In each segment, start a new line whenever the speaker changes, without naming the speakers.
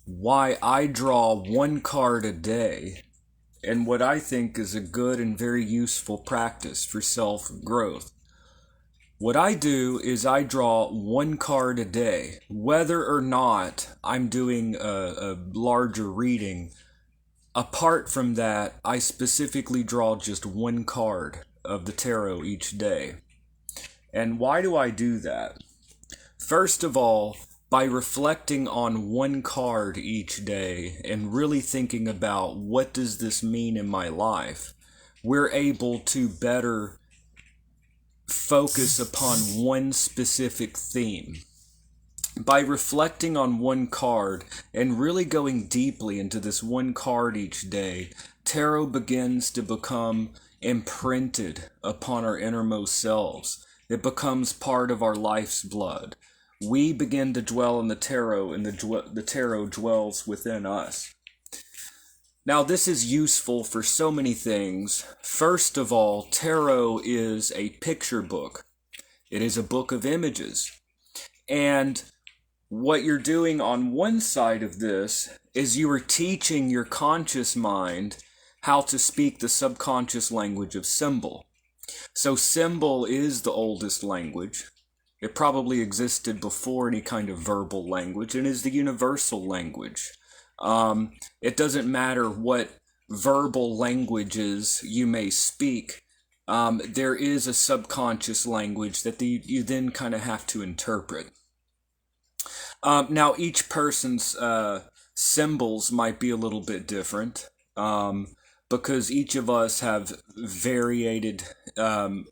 why I draw one card a day and what I think is a good and very useful practice for self growth. What I do is I draw one card a day, whether or not I'm doing a larger reading. Apart from that, I specifically draw just one card of the tarot each day. And why do I do that? First of all, by reflecting on one card each day and really thinking about what does this mean in my life, we're able to better focus upon one specific theme. By reflecting on one card and really going deeply into this one card each day, tarot begins to become imprinted upon our innermost selves. It becomes part of our life's blood. We begin to dwell in the tarot, and the tarot dwells within us. Now, this is useful for so many things. First of all, tarot is a picture book. It is a book of images. And what you're doing on one side of this is you are teaching your conscious mind how to speak the subconscious language of symbol. So symbol is the oldest language. It probably existed before any kind of verbal language and is the universal language. It doesn't matter what verbal languages you may speak. There is a subconscious language that you then kind of have to interpret. Now, each person's symbols might be a little bit different because each of us have varied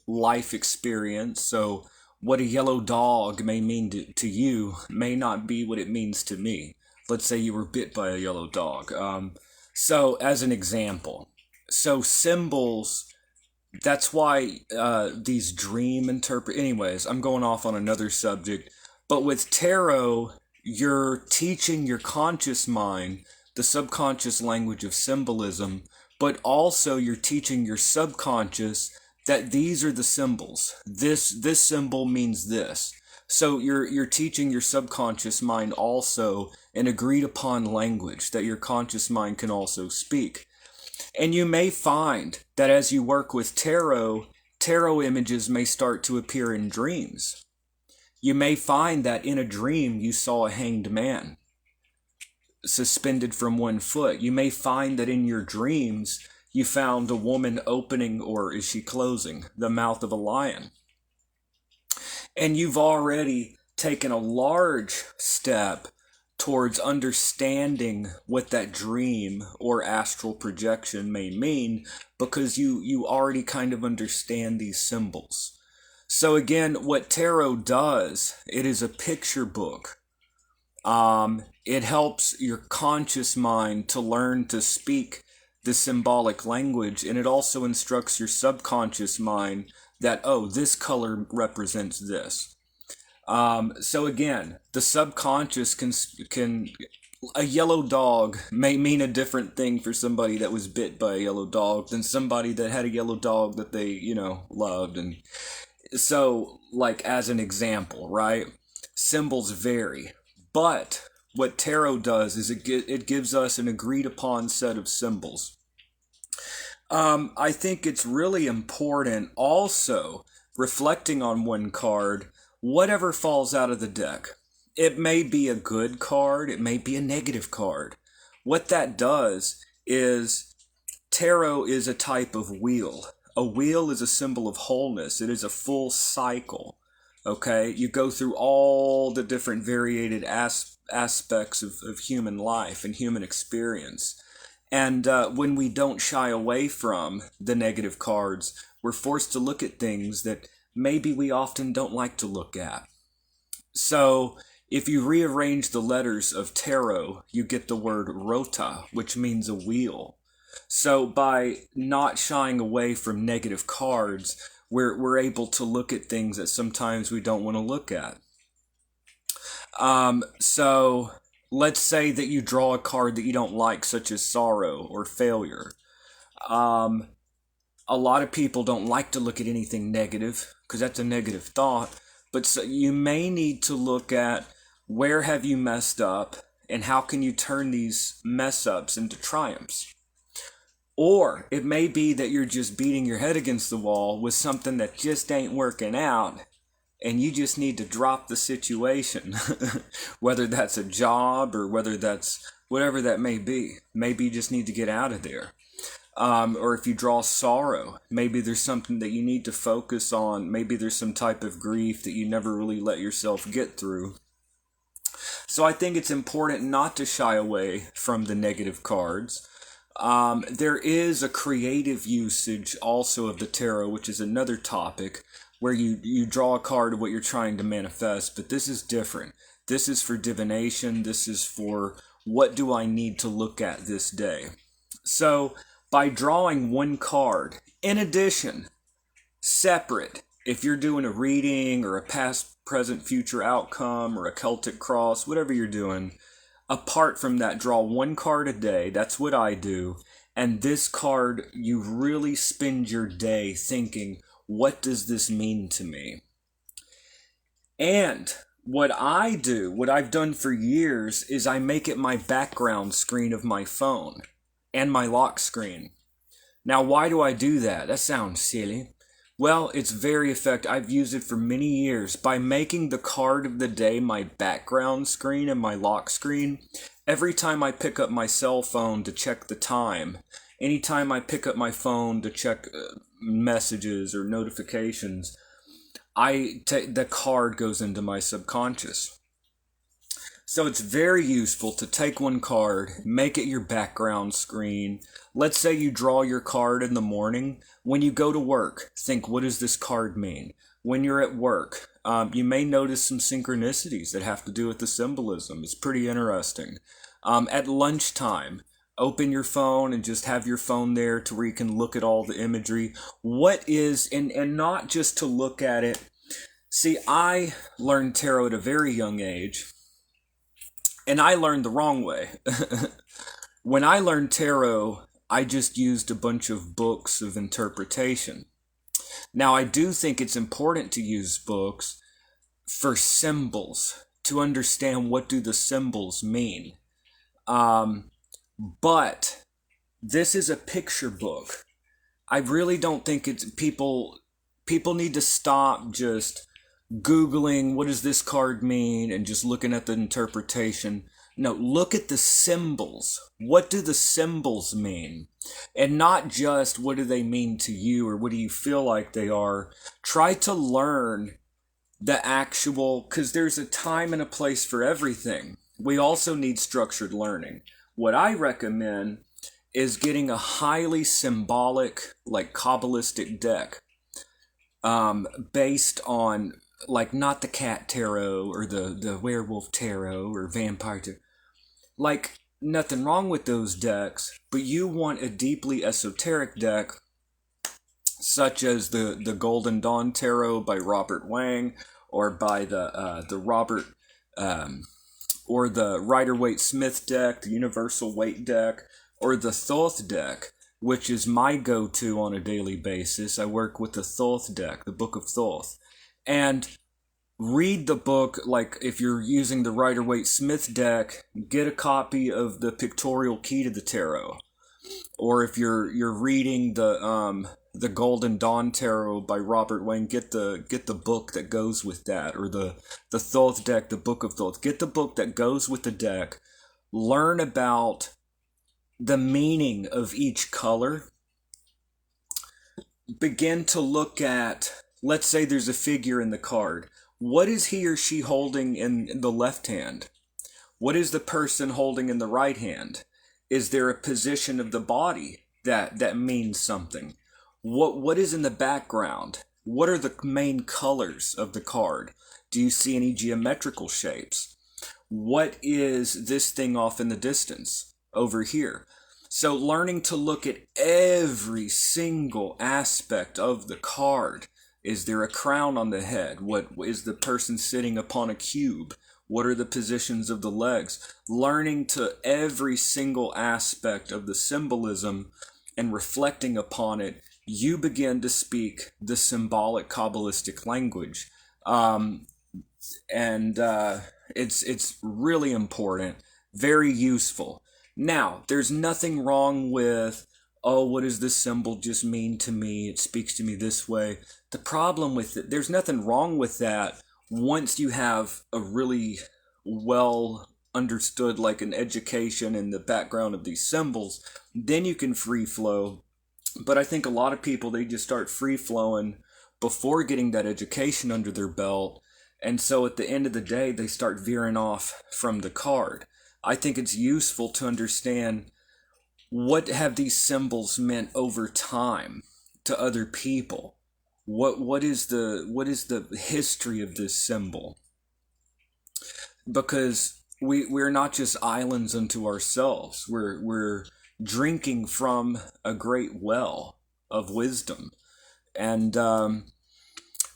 life experience. So what a yellow dog may mean to you may not be what it means to me. Let's say you were bit by a yellow dog. So as an example, so symbols, that's why these dream anyways, I'm going off on another subject. But with tarot, you're teaching your conscious mind the subconscious language of symbolism, but also you're teaching your subconscious that these are the symbols. This symbol means this. So you're teaching your subconscious mind also an agreed upon language that your conscious mind can also speak. And you may find that as you work with tarot images may start to appear in dreams. You may find that in a dream you saw a hanged man suspended from one foot. You may find that in your dreams you found a woman opening, or is she closing, the mouth of a lion. And you've already taken a large step towards understanding what that dream or astral projection may mean because you already kind of understand these symbols. So again, what tarot does, it is a picture book. It helps your conscious mind to learn to speak the symbolic language, and it also instructs your subconscious mind that, oh, this color represents this. So again, the subconscious can a yellow dog may mean a different thing for somebody that was bit by a yellow dog than somebody that had a yellow dog that they, loved. And so, like, as an example, right? Symbols vary. But what tarot does is it gives us an agreed upon set of symbols. I think it's really important also reflecting on one card, whatever falls out of the deck. It may be a good card, it may be a negative card. What that does is tarot is a type of wheel. A wheel is a symbol of wholeness. It is a full cycle. Okay, you go through all the different variated aspects of human life and human experience. And when we don't shy away from the negative cards, we're forced to look at things that maybe we often don't like to look at. So if you rearrange the letters of tarot, you get the word rota, which means a wheel. So by not shying away from negative cards, we're able to look at things that sometimes we don't want to look at. So let's say that you draw a card that you don't like, such as sorrow or failure. A lot of people don't like to look at anything negative because that's a negative thought. But so you may need to look at where have you messed up and how can you turn these mess ups into triumphs? Or it may be that you're just beating your head against the wall with something that just ain't working out, and you just need to drop the situation, whether that's a job or whether that's whatever that may be. Maybe you just need to get out of there. Or if you draw sorrow, maybe there's something that you need to focus on. Maybe there's some type of grief that you never really let yourself get through. So I think it's important not to shy away from the negative cards. There is a creative usage also of the tarot, which is another topic, where you draw a card of what you're trying to manifest, but this is different. This is for divination. This is for what do I need to look at this day. So by drawing one card, in addition, separate, if you're doing a reading or a past, present, future outcome or a Celtic cross, whatever you're doing, apart from that, draw one card a day. That's what I do. And this card, you really spend your day thinking, what does this mean to me? And what I do, what I've done for years, is I make it my background screen of my phone and my lock screen. Now, why do I do that? That sounds silly. Well, it's very effective. I've used it for many years. By making the card of the day my background screen and my lock screen, every time I pick up my cell phone to check the time, anytime I pick up my phone to check messages or notifications, the card goes into my subconscious. So it's very useful to take one card, make it your background screen. Let's say you draw your card in the morning. When you go to work, think, what does this card mean? When you're at work, you may notice some synchronicities that have to do with the symbolism. It's pretty interesting. At lunchtime, open your phone and just have your phone there to where you can look at all the imagery. What is, and not just to look at it. See, I learned tarot at a very young age. And I learned the wrong way. When I learned tarot, I just used a bunch of books of interpretation. Now, I do think it's important to use books for symbols, to understand what do the symbols mean. But this is a picture book. I really don't think it's people need to stop just Googling what does this card mean and just looking at the interpretation. No, look at the symbols. What do the symbols mean? And not just what do they mean to you or what do you feel like they are. Try to learn the actual, because there's a time and a place for everything. We also need structured learning. What I recommend is getting a highly symbolic, like Kabbalistic deck, based on, like, not the cat tarot or the werewolf tarot or vampire tarot. Like, nothing wrong with those decks, but you want a deeply esoteric deck, such as the Golden Dawn Tarot by Robert Wang, or by the Robert, or the Rider-Waite-Smith deck, the Universal Weight deck, or the Thoth deck, which is my go-to on a daily basis. I work with the Thoth deck, the Book of Thoth. And read the book, like if you're using the Rider-Waite-Smith deck, get a copy of the Pictorial Key to the Tarot. Or if you're reading the Golden Dawn Tarot by Robert Wayne, get the book that goes with that, or the Thoth deck, the Book of Thoth. Get the book that goes with the deck. Learn about the meaning of each color. Begin to look at, let's say there's a figure in the card. What is he or she holding in the left hand? What is the person holding in the right hand? Is there a position of the body that means something? What is in the background? What are the main colors of the card? Do you see any geometrical shapes? What is this thing off in the distance over here? So learning to look at every single aspect of the card. Is there a crown on the head? What is the person sitting upon a cube? What are the positions of the legs? Learning to every single aspect of the symbolism and reflecting upon it, you begin to speak the symbolic Kabbalistic language. It's really important Very useful. Now, there's nothing wrong with, oh, what does this symbol just mean to me? It speaks to me this way. The problem with it, there's nothing wrong with that once you have a really well understood, like an education in the background of these symbols, then you can free flow. But I think a lot of people, they just start free flowing before getting that education under their belt. And so at the end of the day, they start veering off from the card. I think it's useful to understand what have these symbols meant over time to other people. What is the history of this symbol? Because we're not just islands unto ourselves. We're drinking from a great well of wisdom. And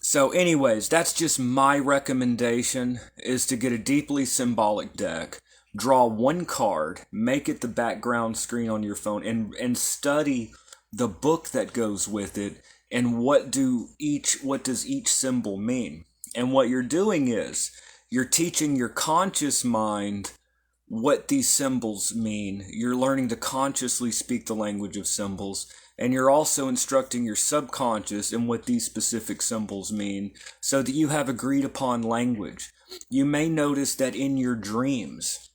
so anyways, that's just my recommendation, is to get a deeply symbolic deck, draw one card, make it the background screen on your phone, and study the book that goes with it, and what does each symbol mean. And what you're doing is you're teaching your conscious mind what these symbols mean. You're learning to consciously speak the language of symbols, and you're also instructing your subconscious in what these specific symbols mean, so that you have agreed upon language. You may notice that in your dreams,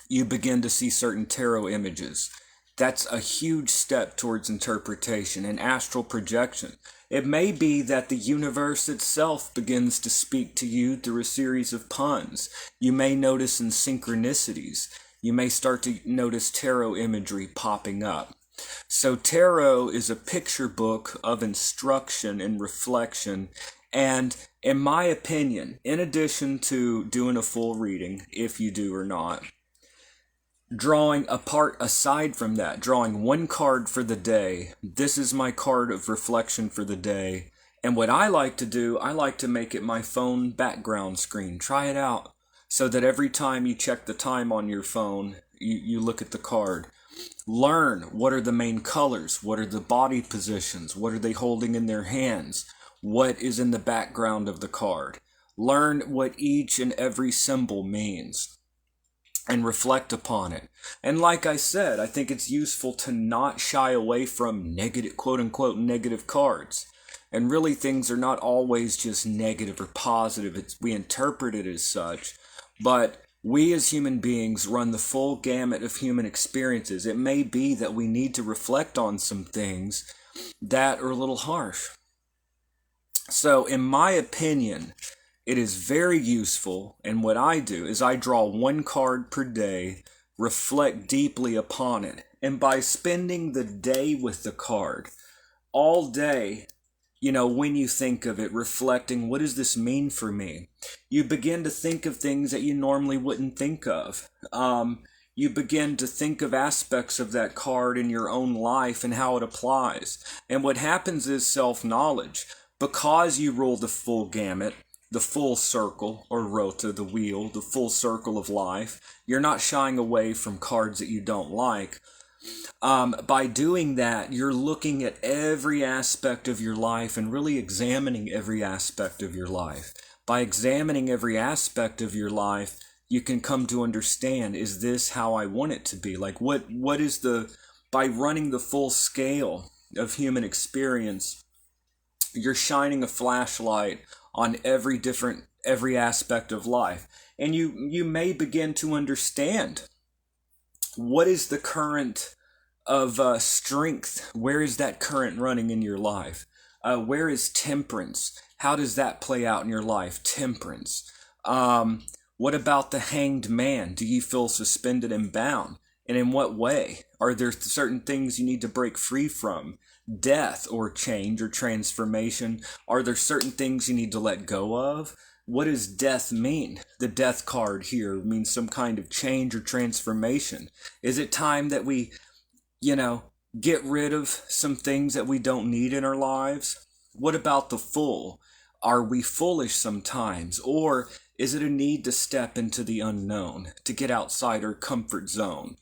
you begin to see certain tarot images. That's a huge step towards interpretation and astral projection. It may be that the universe itself begins to speak to you through a series of puns. You may notice in synchronicities. You may start to notice tarot imagery popping up. So tarot is a picture book of instruction and reflection. And in my opinion, in addition to doing a full reading, if you do or not, drawing a part aside from that, drawing one card for the day. This is my card of reflection for the day. And what I like to do, I like to make it my phone background screen. Try it out, so that every time you check the time on your phone, you look at the card. Learn what are the main colors, what are the body positions, what are they holding in their hands, what is in the background of the card. Learn what each and every symbol means, and reflect upon it. And like I said, I think it's useful to not shy away from negative, quote unquote, negative cards. And really, things are not always just negative or positive. We interpret it as such. But we as human beings run the full gamut of human experiences. It may be that we need to reflect on some things that are a little harsh. So in my opinion, it is very useful, and what I do is I draw one card per day, reflect deeply upon it, and by spending the day with the card, all day, when you think of it, reflecting, what does this mean for me? You begin to think of things that you normally wouldn't think of. You begin to think of aspects of that card in your own life and how it applies. And what happens is self-knowledge. Because you roll the full gamut, the full circle, or rota, the wheel, the full circle of life, you're not shying away from cards that you don't like. By doing that, you're looking at every aspect of your life and really examining every aspect of your life. By examining every aspect of your life, you can come to understand, is this how I want it to be? Like, what is by running the full scale of human experience, you're shining a flashlight on every aspect of life. And you may begin to understand, what is the current of strength? Where is that current running in your life? Where is temperance? How does that play out in your life? Temperance. What about the hanged man? Do you feel suspended and bound? And in what way? Are there certain things you need to break free from? Death or change or transformation? Are there certain things you need to let go of? What does death mean? The death card here means some kind of change or transformation. Is it time that we, get rid of some things that we don't need in our lives? What about the full? Are we foolish sometimes? Or is it a need to step into the unknown, to get outside our comfort zone?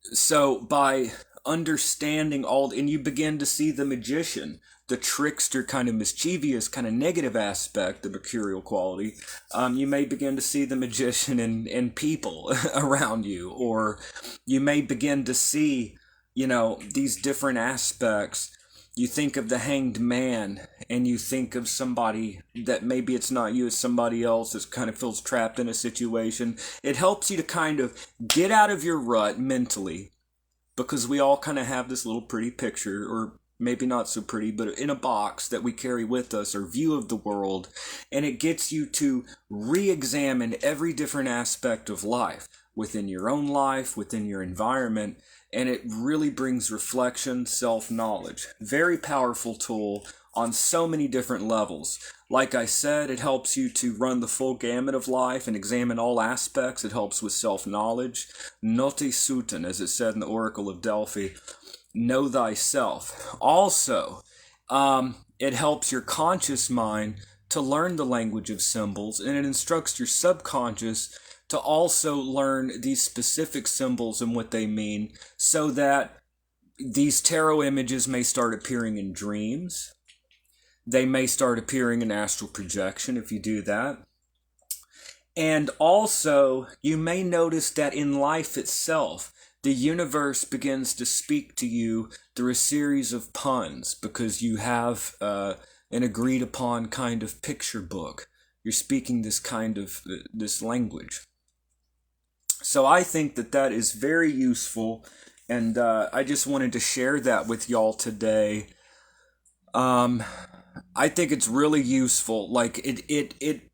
So by understanding and you begin to see the magician the trickster, kind of mischievous, kind of negative aspect, the mercurial quality, you may begin to see the magician in people around you, or you may begin to see, these different aspects. You think of the hanged man, and you think of somebody that maybe it's not you, it's somebody else that kind of feels trapped in a situation. It helps you to kind of get out of your rut mentally, because we all kind of have this little pretty picture, or maybe not so pretty, but in a box that we carry with us, our view of the world, and it gets you to re-examine every different aspect of life, within your own life, within your environment, and it really brings reflection, self-knowledge. Very powerful tool on so many different levels. Like I said, it helps you to run the full gamut of life and examine all aspects. It helps with self-knowledge. Note sutin, as it said in the Oracle of Delphi, know thyself. Also, it helps your conscious mind to learn the language of symbols, and it instructs your subconscious to also learn these specific symbols and what they mean, so that these tarot images may start appearing in dreams. They may start appearing in astral projection if you do that. And also, you may notice that in life itself, the universe begins to speak to you through a series of puns, because you have an agreed upon kind of picture book. You're speaking this kind of this language. So I think that is very useful, and I just wanted to share that with y'all today. I think it's really useful, like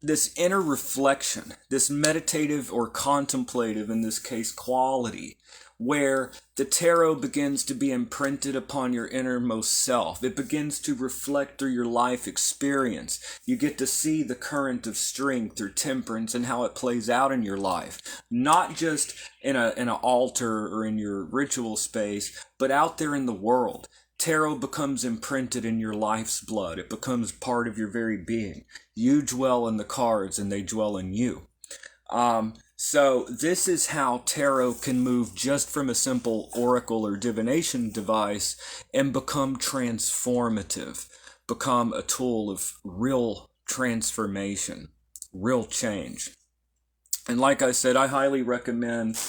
this inner reflection, this meditative or contemplative, in this case, quality, where the tarot begins to be imprinted upon your innermost self. It begins to reflect through your life experience. You get to see the current of strength or temperance and how it plays out in your life, not just in an altar or in your ritual space, but out there in the world. Tarot becomes imprinted in your life's blood. It becomes part of your very being. You dwell in the cards and they dwell in you. So this is how tarot can move just from a simple oracle or divination device and become transformative, become a tool of real transformation, real change. And like I said, I highly recommend,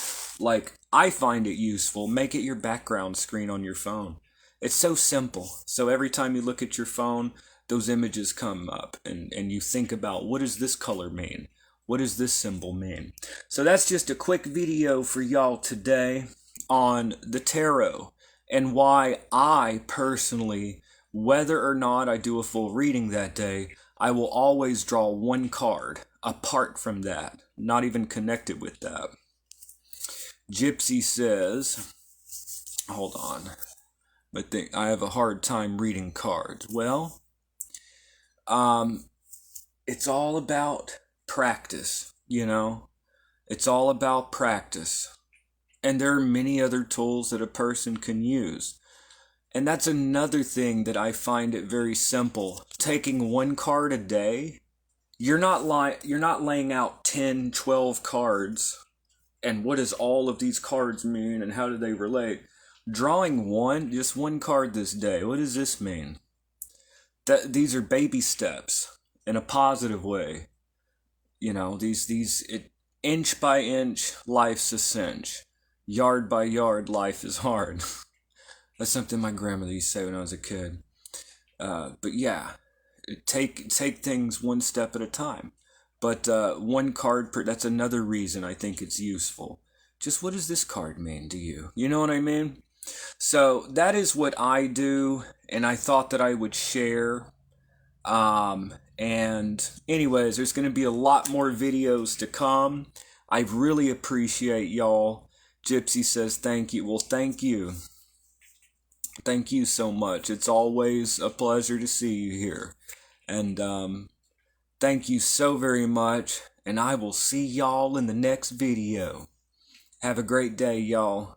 I find it useful, make it your background screen on your phone. It's so simple. So every time you look at your phone, those images come up, and you think about, what does this color mean? What does this symbol mean? So that's just a quick video for y'all today on the tarot, and why I personally, whether or not I do a full reading that day, I will always draw one card apart from that, not even connected with that. Gypsy says, hold on, but I have a hard time reading cards. Well, it's all about practice, It's all about practice. And there are many other tools that a person can use. And that's another thing that I find it very simple. Taking one card a day, you're not laying out 10, 12 cards, and what does all of these cards mean, and how do they relate? Drawing just one card this day, what does this mean? These are baby steps in a positive way. Inch by inch, life's a cinch. Yard by yard, life is hard. That's something my grandmother used to say when I was a kid. But yeah, take things one step at a time. But one card that's another reason I think it's useful. Just what does this card mean to you? You know what I mean? So that is what I do, and I thought that I would share. And anyways, there's going to be a lot more videos to come. I really appreciate y'all. Gypsy says thank you. Well, thank you. Thank you so much. It's always a pleasure to see you here. And thank you so very much. And I will see y'all in the next video. Have a great day, y'all.